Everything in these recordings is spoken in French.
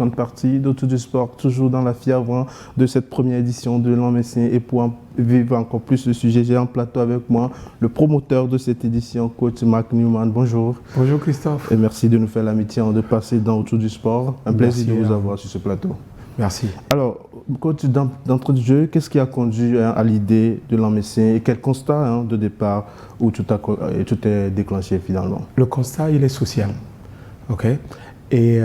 seconde partie d'Autour du sport, toujours dans la fièvre de cette première édition de l'An Messien. Et pour vivre encore plus le sujet, j'ai en plateau avec moi le promoteur de cette édition, coach Mark Newman. Bonjour. Bonjour Christophe. Et merci de nous faire l'amitié de passer dans Autour du sport. Un plaisir de vous avoir sur ce plateau. Merci. Alors, coach, d'entrée de jeu, qu'est-ce qui a conduit à l'idée de l'An Messien et quel constat de départ où tout est déclenché finalement? Le constat, il est social. OK? Et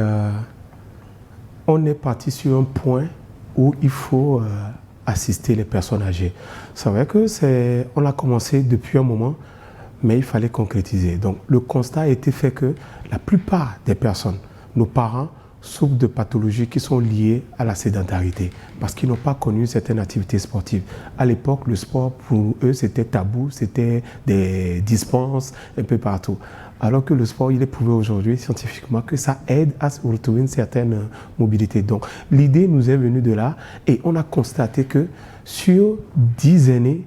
on est parti sur un point où il faut assister les personnes âgées. C'est vrai qu'on a commencé depuis un moment, mais il fallait concrétiser. Donc, le constat a été fait que la plupart des personnes, nos parents, souffrent de pathologies qui sont liées à la sédentarité parce qu'ils n'ont pas connu certaines activités sportives. À l'époque, le sport, pour eux, c'était tabou, c'était des dispenses un peu partout. Alors que le sport, il est prouvé aujourd'hui scientifiquement que ça aide à retrouver une certaine mobilité. Donc, l'idée nous est venue de là et on a constaté que sur 10 années,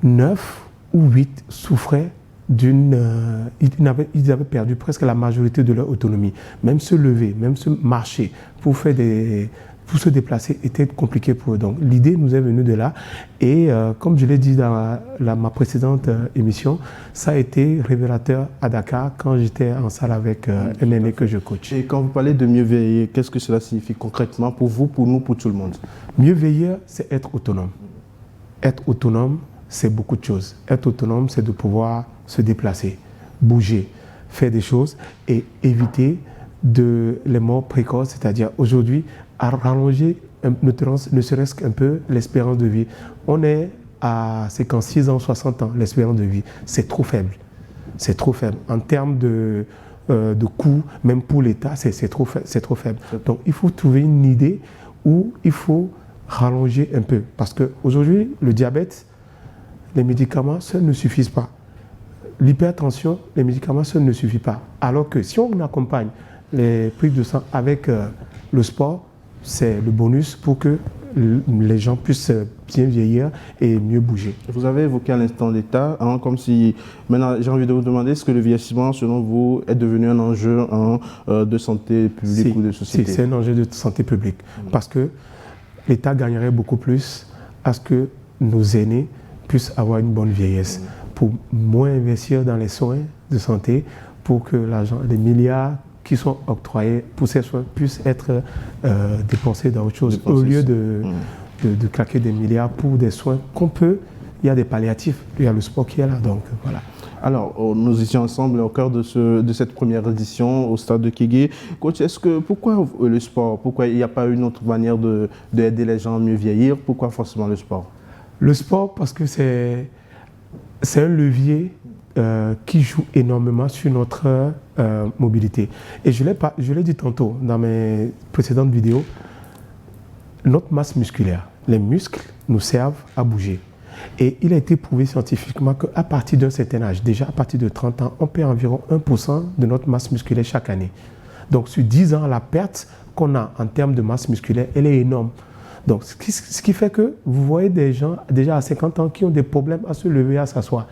9 ou 8 souffraient ils avaient perdu presque la majorité de leur autonomie. Même se lever, même se marcher, pour se déplacer était compliqué pour eux. Donc l'idée nous est venue de là. Et comme je l'ai dit dans ma précédente émission, ça a été révélateur à Dakar quand j'étais en salle avec un aîné que je coach. Et quand vous parlez de mieux veiller, qu'est-ce que cela signifie concrètement pour vous, pour nous, pour tout le monde? Mieux veiller, c'est être autonome. Être autonome, c'est beaucoup de choses. Être autonome, c'est de pouvoir se déplacer, bouger, faire des choses et éviter les morts précoces, c'est-à-dire aujourd'hui, à rallonger ne serait-ce qu'un peu l'espérance de vie. On est à 56 ans, 60 ans, l'espérance de vie. C'est trop faible. C'est trop faible. En termes de coûts, même pour l'État, c'est trop faible. Donc il faut trouver une idée où il faut rallonger un peu. Parce qu'aujourd'hui, le diabète, les médicaments seuls ne suffisent pas. L'hypertension, les médicaments seuls ne suffisent pas. Alors que si on accompagne les prises de sang avec le sport, c'est le bonus pour que les gens puissent bien vieillir et mieux bouger. Vous avez évoqué à l'instant l'État, comme si... Maintenant, j'ai envie de vous demander, est-ce que le vieillissement, selon vous, est devenu un enjeu de santé publique ou de société? Si, c'est un enjeu de santé publique. Parce que l'État gagnerait beaucoup plus à ce que nos aînés puissent avoir une bonne vieillesse. Pour moins investir dans les soins de santé, pour que l'argent, les milliards qui sont octroyés pour ces soins puissent être dépensés dans autre chose, au lieu de claquer des milliards pour des soins qu'on peut. Il y a des palliatifs, il y a le sport qui est là, donc voilà. Alors, nous étions ensemble au cœur de cette première édition au stade de Kégué. Coach, pourquoi le sport? Pourquoi il n'y a pas une autre manière d'aider les gens à mieux vieillir? Pourquoi forcément le sport? Le sport, parce que c'est un levier qui joue énormément sur notre mobilité. Et je l'ai dit tantôt dans mes précédentes vidéos, notre masse musculaire, les muscles nous servent à bouger. Et il a été prouvé scientifiquement qu'à partir d'un certain âge, déjà à partir de 30 ans, on perd environ 1% de notre masse musculaire chaque année. Donc sur 10 ans, la perte qu'on a en termes de masse musculaire, elle est énorme. Donc, ce qui fait que vous voyez des gens déjà à 50 ans qui ont des problèmes à se lever, à s'asseoir.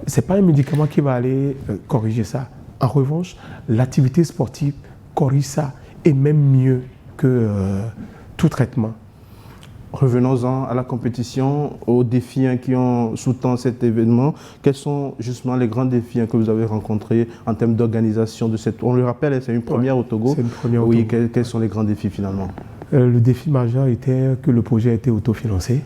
Ce n'est pas un médicament qui va aller corriger ça. En revanche, l'activité sportive corrige ça et même mieux que tout traitement. Revenons-en à la compétition, aux défis qui ont sous-tend cet événement. Quels sont justement les grands défis que vous avez rencontrés en termes d'organisation de cette... On le rappelle, c'est une première au Togo. C'est une première au Togo. Oui, quels sont les grands défis finalement? Le défi majeur était que le projet a été autofinancé.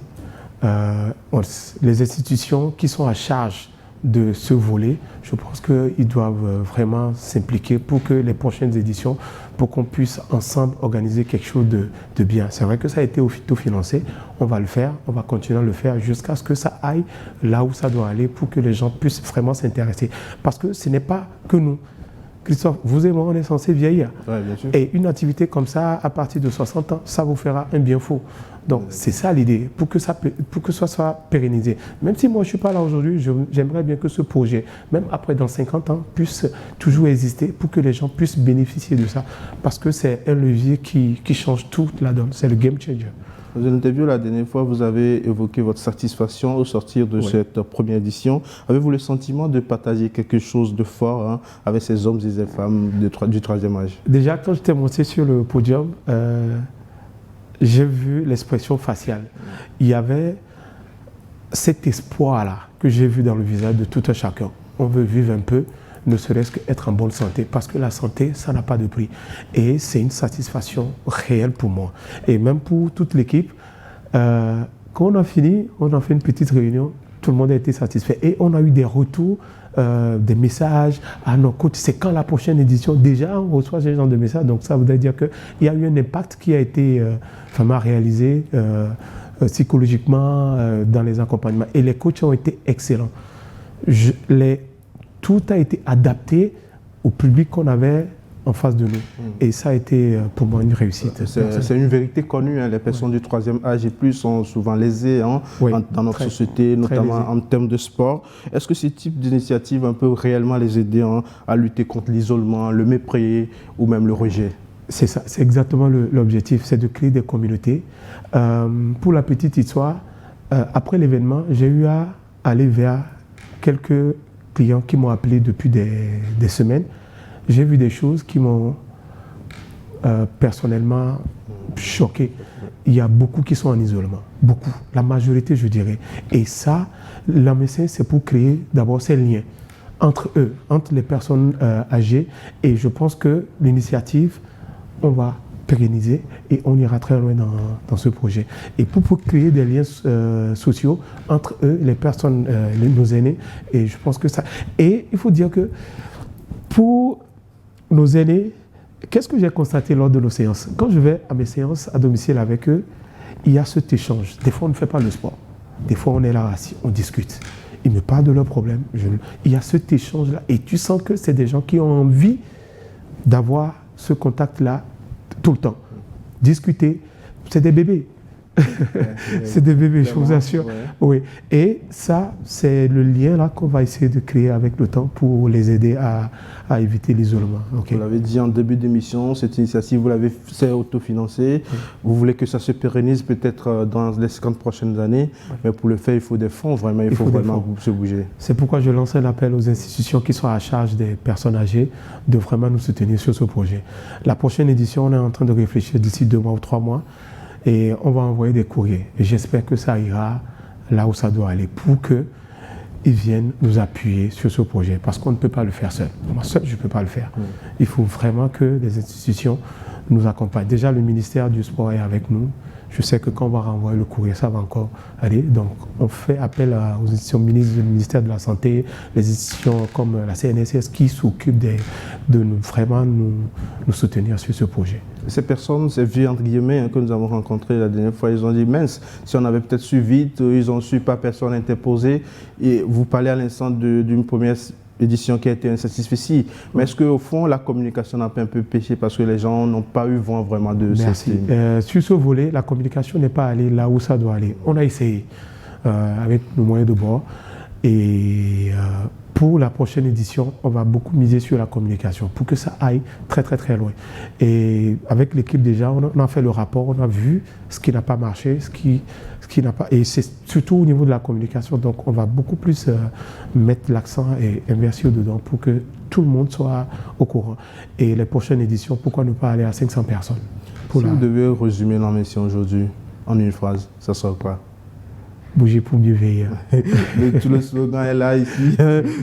Les institutions qui sont à charge de ce volet, je pense qu'ils doivent vraiment s'impliquer pour que les prochaines éditions, pour qu'on puisse ensemble organiser quelque chose de bien. C'est vrai que ça a été autofinancé, on va le faire, on va continuer à le faire jusqu'à ce que ça aille là où ça doit aller pour que les gens puissent vraiment s'intéresser. Parce que ce n'est pas que nous. Christophe, vous et moi, on est censé vieillir. Ouais, bien sûr. Et une activité comme ça, à partir de 60 ans, ça vous fera un bien fou. Donc, c'est ça l'idée, pour que ça soit pérennisé. Même si moi, je ne suis pas là aujourd'hui, j'aimerais bien que ce projet, même après dans 50 ans, puisse toujours exister pour que les gens puissent bénéficier de ça. Parce que c'est un levier qui change toute la donne. C'est le game changer. Dans une interview la dernière fois, vous avez évoqué votre satisfaction au sortir de cette première édition. Avez-vous le sentiment de partager quelque chose de fort avec ces hommes et ces femmes du troisième âge? Déjà, quand j'étais monté sur le podium, j'ai vu l'expression faciale. Il y avait cet espoir-là que j'ai vu dans le visage de tout un chacun. On veut vivre un peu, ne serait-ce qu'être en bonne santé, parce que la santé, ça n'a pas de prix. Et c'est une satisfaction réelle pour moi. Et même pour toute l'équipe, quand on a fini, on a fait une petite réunion, tout le monde a été satisfait. Et on a eu des retours, des messages à nos coachs. C'est quand la prochaine édition? Déjà, on reçoit ce genre de messages. Donc ça voudrait dire qu'il y a eu un impact qui a été vraiment réalisé psychologiquement dans les accompagnements. Et les coachs ont été excellents. Tout a été adapté au public qu'on avait en face de nous. Et ça a été pour moi une réussite. C'est une vérité connue. Les personnes du troisième âge et plus sont souvent lésées dans notre société, notamment en termes de sport. Est-ce que ce type d'initiative peut réellement les aider à lutter contre l'isolement, le mépris ou même le rejet? C'est ça, c'est exactement l'objectif, c'est de créer des communautés. Pour la petite histoire, après l'événement, j'ai eu à aller vers quelques clients qui m'ont appelé depuis des semaines. J'ai vu des choses qui m'ont personnellement choqué. Il y a beaucoup qui sont en isolement, beaucoup, la majorité je dirais. Et ça, la médecine, c'est pour créer d'abord ces liens entre eux, entre les personnes âgées. Et je pense que l'initiative, on va pérenniser et on ira très loin dans ce projet. Et pour créer des liens sociaux entre eux, les personnes, nos aînés, et je pense que ça... Et il faut dire que pour nos aînés, qu'est-ce que j'ai constaté lors de nos séances? Quand je vais à mes séances à domicile avec eux, il y a cet échange. Des fois, on ne fait pas le sport. Des fois, on est là assis, on discute. Ils me parlent de leurs problèmes. Il y a cet échange-là. Et tu sens que c'est des gens qui ont envie d'avoir ce contact-là tout le temps. Discuter, c'est des bébés. C'est des bébés, je vous assure. Oui. Et ça, c'est le lien là qu'on va essayer de créer avec le temps pour les aider à éviter l'isolement. Vous l'avez dit en début d'émission, cette initiative, vous l'avez fait autofinancer. Vous voulez que ça se pérennise peut-être dans les 50 prochaines années. Mais pour le faire, il faut des fonds, vraiment. Il faut vraiment se bouger. C'est pourquoi je lance un appel aux institutions qui sont à charge des personnes âgées de vraiment nous soutenir sur ce projet. La prochaine édition, on est en train de réfléchir d'ici 2 mois ou 3 mois. Et on va envoyer des courriers. Et j'espère que ça ira là où ça doit aller pour qu'ils viennent nous appuyer sur ce projet. Parce qu'on ne peut pas le faire seul. Moi, seul, je ne peux pas le faire. Il faut vraiment que les institutions nous accompagnent. Déjà, le ministère du Sport est avec nous. Je sais que quand on va renvoyer le courrier, ça va encore aller. Donc, on fait appel aux institutions du ministère de la Santé, les institutions comme la CNSS qui s'occupent de vraiment nous soutenir sur ce projet. Ces personnes, ces vieux entre guillemets que nous avons rencontrés la dernière fois, ils ont dit mince, si on avait peut-être su vite, ils ont su pas personne interposée. Et vous parlez à l'instant d'une première édition qui a été insatisfaisante. Mais est-ce qu'au fond, la communication n'a pas un peu péché parce que les gens n'ont pas eu vent vraiment de Merci. Sur ce volet, la communication n'est pas allée là où ça doit aller. On a essayé avec nos moyens de bord. Et pour la prochaine édition, on va beaucoup miser sur la communication pour que ça aille très très très loin. Et avec l'équipe déjà, on a fait le rapport, on a vu ce qui n'a pas marché, ce qui n'a pas... Et c'est surtout au niveau de la communication, donc on va beaucoup plus mettre l'accent et investir dedans pour que tout le monde soit au courant. Et les prochaines éditions, pourquoi ne pas aller à 500 personnes? Si vous devez résumer la mission aujourd'hui en une phrase, ça sera quoi? Bouger pour mieux veiller. Tout le slogan est là, ici.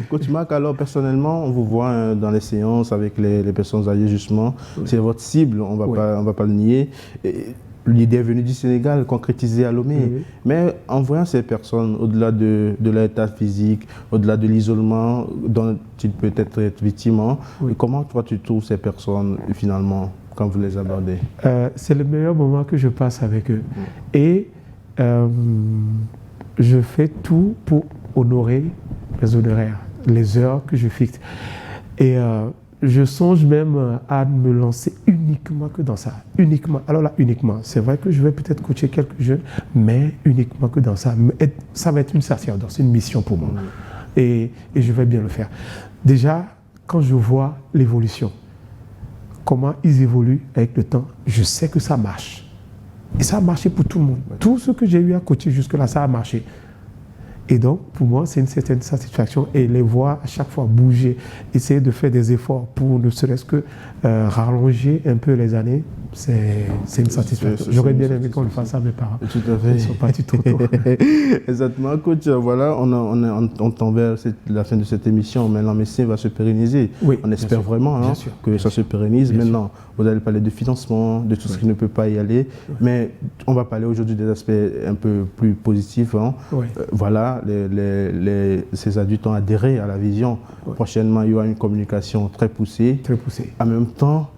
Coach Marc, alors personnellement, on vous voit dans les séances avec les personnes âgées, justement. C'est votre cible, on va pas le nier. L'idée est venue du Sénégal, concrétisée à Lomé. Mais en voyant ces personnes, au-delà de leur état physique, au-delà de l'isolement dont ils peuvent être victimes, comment toi tu trouves ces personnes finalement quand vous les abordez? C'est le meilleur moment que je passe avec eux. Et je fais tout pour honorer mes honoraires, les heures que je fixe. Et je songe même à me lancer uniquement que dans ça. Uniquement. Alors là, uniquement. C'est vrai que je vais peut-être coacher quelques jeunes, mais uniquement que dans ça. Ça va être une sacerdoce, une mission pour moi. Et je vais bien le faire. Déjà, quand je vois l'évolution, comment ils évoluent avec le temps, je sais que ça marche. Et ça a marché pour tout le monde. Tout ce que j'ai eu à coacher jusque-là, ça a marché. Et donc, pour moi, c'est une certaine satisfaction. Et les voir à chaque fois bouger, essayer de faire des efforts pour ne serait-ce que rallonger un peu les années, c'est une satisfaction. J'aurais bien aimé qu'on le fasse à mes parents. Tout à fait. Ils sont partis trop tôt. Exactement. Coach, voilà, on tend vers la fin de cette émission. Maintenant, Messin va se pérenniser. Oui, on espère vraiment que ça se pérennise. Maintenant, vous allez parler de financement, de tout ce qui ne peut pas y aller. Mais on va parler aujourd'hui des aspects un peu plus positifs. Voilà, ces adultes ont adhéré à la vision. Prochainement, il y aura une communication très poussée. Très poussée. En même temps,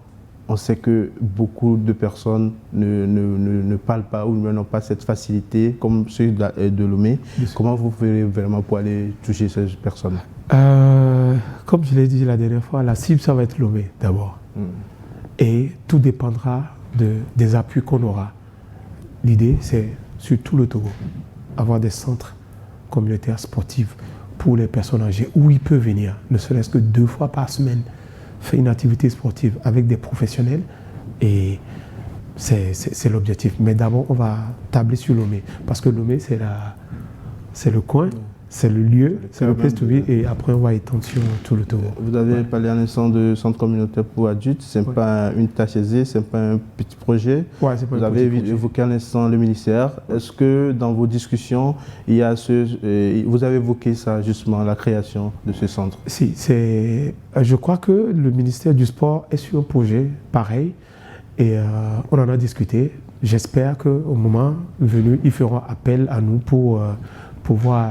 on sait que beaucoup de personnes ne parlent pas ou n'ont pas cette facilité, comme ceux de Lomé. Comment vous ferez vraiment pour aller toucher ces personnes? Comme je l'ai dit la dernière fois, la cible, ça va être Lomé d'abord. Et tout dépendra des appuis qu'on aura. L'idée, c'est sur tout le Togo, avoir des centres communautaires sportifs pour les personnes âgées, où ils peuvent venir, ne serait-ce que 2 fois par semaine, faire une activité sportive avec des professionnels. Et c'est l'objectif. Mais d'abord, on va tabler sur Lomé, parce que Lomé, c'est le coin, c'est le lieu, c'est le place to be, et après on va étendre sur tout le Togo. Vous avez parlé à l'instant de centre communautaire pour adultes, ce n'est pas une tâche aisée, ce n'est pas un petit projet. Vous avez évoqué à l'instant le ministère. Est-ce que dans vos discussions, il y a vous avez évoqué ça justement, la création de ce centre? Si, je crois que le ministère du Sport est sur un projet pareil, et on en a discuté. J'espère qu'au moment venu, ils feront appel à nous pour pouvoir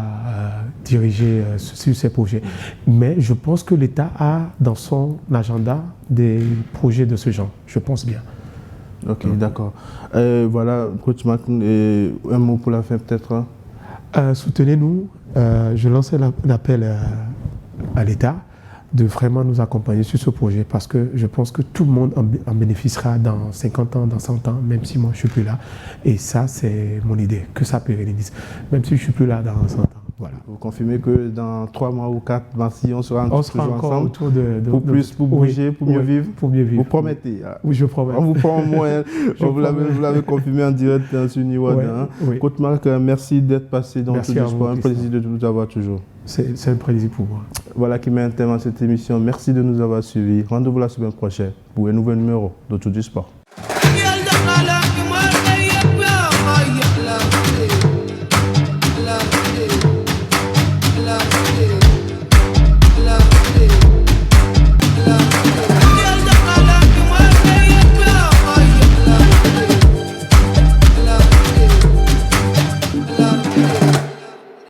diriger sur ces projets. Mais je pense que l'État a dans son agenda des projets de ce genre. Je pense bien. Ok, d'accord. Voilà, coach Mac, un mot pour la fin peut-être? Soutenez-nous. Je lance un appel à l'État de vraiment nous accompagner sur ce projet, parce que je pense que tout le monde en bénéficiera dans 50 ans, dans 100 ans, même si moi je ne suis plus là. Et ça, c'est mon idée, que ça pérennise, même si je ne suis plus là dans 100 ans. Voilà. Vous confirmez que dans 3 mois ou 4, si on sera toujours encore ensemble autour pour bouger, pour mieux vivre? Pour mieux vivre. Vous promettez? Oui, je promets. On vous prend au moins. Vous l'avez confirmé en direct sur Niwada. Coach Marc, merci d'être passé dans Tout du Sport. Un plaisir de vous avoir toujours. C'est un plaisir pour moi. Voilà qui met un terme à cette émission. Merci de nous avoir suivis. Rendez-vous la semaine prochaine pour un nouveau numéro de Tout du Sport. Love.